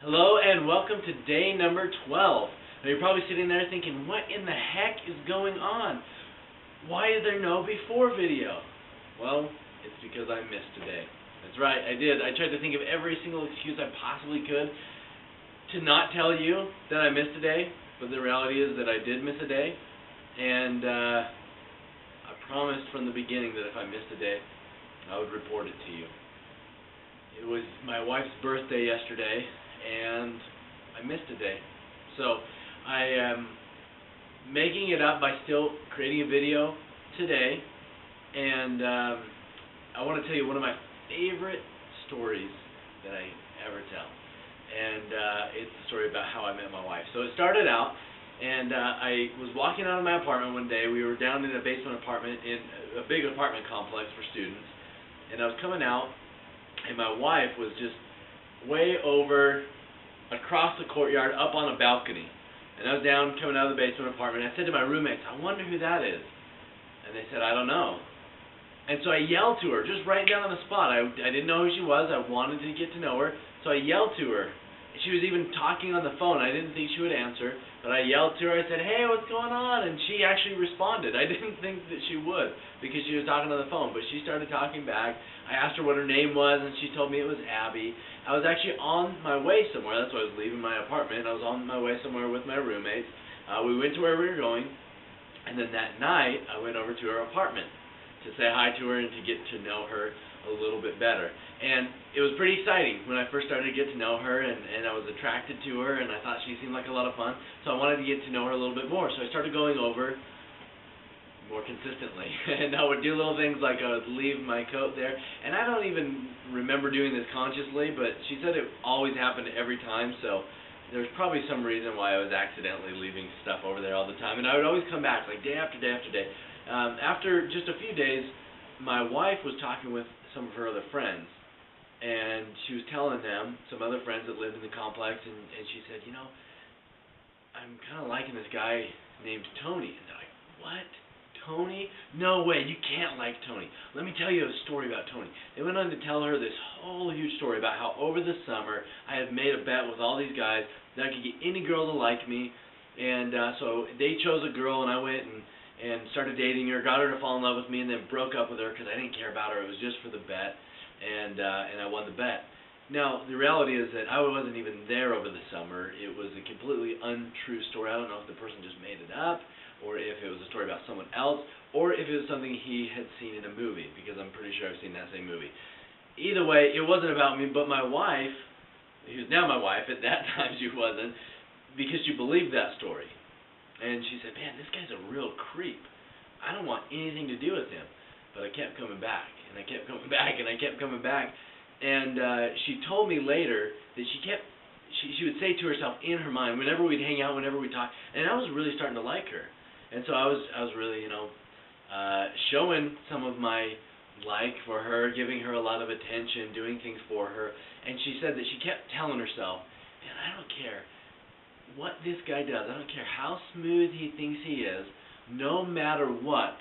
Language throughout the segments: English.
Hello and welcome to day number 12. Now you're probably sitting there thinking, what in the heck is going on? Why is there no before video? Well, it's because I missed a day. That's right, I did. I tried to think of every single excuse I possibly could to not tell you that I missed a day, but the reality is that I did miss a day, and I promised from the beginning that if I missed a day, I would report it to you. It was my wife's birthday yesterday, and I missed a day. So I am making it up by still creating a video today, and I want to tell you one of my favorite stories that I ever tell. And it's the story about how I met my wife. So it started out, and I was walking out of my apartment one day. We were down in a basement apartment in a big apartment complex for students, and I was coming out, and my wife was just way over across the courtyard up on a balcony. And I was down coming out of the basement apartment. I said to my roommates, I wonder who that is. And they said, I don't know. And so I yelled to her, just right down on the spot. I didn't know who she was. I wanted to get to know her. So I yelled to her. She was even talking on the phone. I didn't think she would answer. But I yelled to her. I said, hey, what's going on? And she actually responded. I didn't think that she would because she was talking on the phone. But she started talking back. I asked her what her name was, and she told me it was Abby. I was actually on my way somewhere. That's why I was leaving my apartment. I was on my way somewhere with my roommates. We went to where we were going. And then that night, I went over to her apartment to say hi to her and to get to know her a little bit better. And it was pretty exciting when I first started to get to know her, and I was attracted to her, and I thought she seemed like a lot of fun, so I wanted to get to know her a little bit more. So I started going over more consistently, and I would do little things like I would leave my coat there, and I don't even remember doing this consciously, but she said it always happened every time, so there's probably some reason why I was accidentally leaving stuff over there all the time, and I would always come back, like day after day after day. After just a few days, my wife was talking with some of her other friends, and she was telling them, some other friends that lived in the complex, and she said, you know, I'm kind of liking this guy named Tony. And they're like, what? Tony? No way, you can't like Tony. Let me tell you a story about Tony. They went on to tell her this whole huge story about how over the summer I had made a bet with all these guys that I could get any girl to like me, and so they chose a girl, and I went and started dating her, got her to fall in love with me, and then broke up with her because I didn't care about her. It was just for the bet, and I won the bet. Now, the reality is that I wasn't even there over the summer. It was a completely untrue story. I don't know if the person just made it up, or if it was a story about someone else, or if it was something he had seen in a movie, because I'm pretty sure I've seen that same movie. Either way, it wasn't about me, but my wife, who's now my wife, at that time she wasn't, because she believed that story. And she said, man, this guy's a real creep. I don't want anything to do with him. But I kept coming back, and I kept coming back, and I kept coming back. And she told me later that she would say to herself in her mind, whenever we'd hang out, whenever we'd talk, and I was really starting to like her. And so I was really, showing some of my like for her, giving her a lot of attention, doing things for her. And she said that she kept telling herself, man, I don't care what this guy does. I don't care how smooth he thinks he is. No matter what,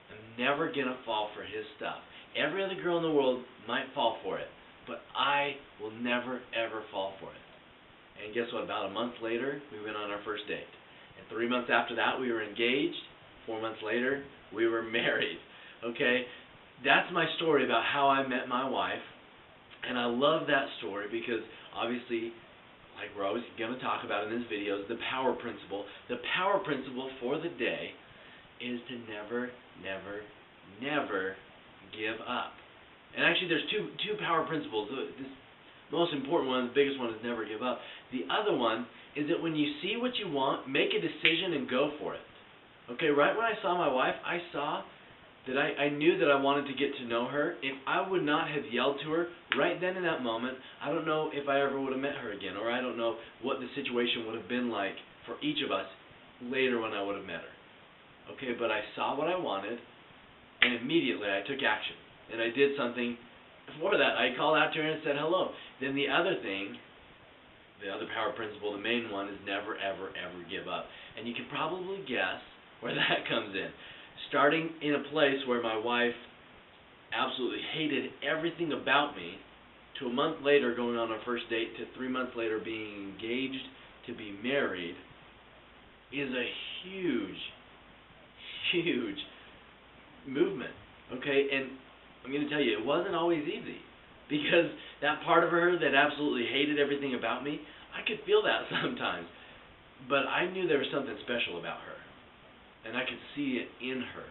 I'm never going to fall for his stuff. Every other girl in the world might fall for it, but I will never, ever fall for it. And guess what? About a month later, we went on our first date. And 3 months after that, we were engaged. 4 months later, we were married. Okay? That's my story about how I met my wife. And I love that story because, obviously, like we're always going to talk about in this video, is the power principle. The power principle for the day is to never, never, never give up. And actually there's two power principles. This most important one, the biggest one, is never give up. The other one is that when you see what you want, make a decision and go for it. Okay, right when I saw my wife, I saw that I knew that I wanted to get to know her. If I would not have yelled to her right then in that moment, I don't know if I ever would have met her again, or I don't know what the situation would have been like for each of us later when I would have met her. Okay, but I saw what I wanted, and immediately I took action, and I did something for that. I called out to her and said hello. Then the other thing, the other power principle, the main one, is never, ever, ever give up. And you can probably guess where that comes in. Starting in a place where my wife absolutely hated everything about me, to a month later going on our first date to 3 months later being engaged to be married is a huge, huge movement, okay? And I'm going to tell you, it wasn't always easy, because that part of her that absolutely hated everything about me, I could feel that sometimes, but I knew there was something special about her, and I could see it in her.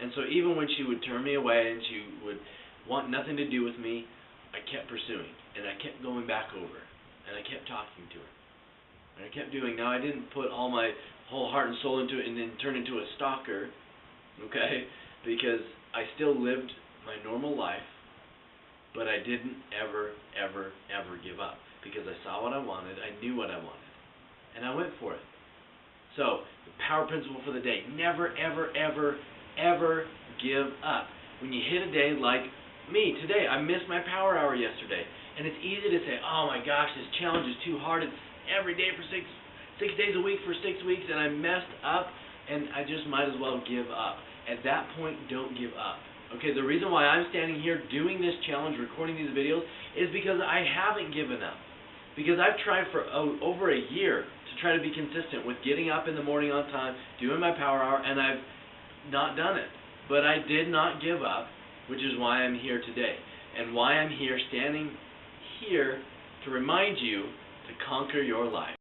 And so even when she would turn me away and she would want nothing to do with me, I kept pursuing, and I kept going back over, and I kept talking to her. And I kept doing. Now, I didn't put all my whole heart and soul into it and then turn into a stalker, okay, because I still lived my normal life, but I didn't ever give up, because I saw what I wanted, I knew what I wanted, and I went for it. So, the power principle for the day: never, ever give up. When you hit a day like me today, I missed my power hour yesterday, and it's easy to say, oh my gosh, this challenge is too hard, it's every day for six days a week for 6 weeks, and I messed up, and I just might as well give up. At that point, don't give up. Okay, the reason why I'm standing here doing this challenge, recording these videos, is because I haven't given up. Because I've tried for over a year to try to be consistent with getting up in the morning on time, doing my power hour, and I've not done it. But I did not give up, which is why I'm here today, and why I'm here standing here to remind you to conquer your life.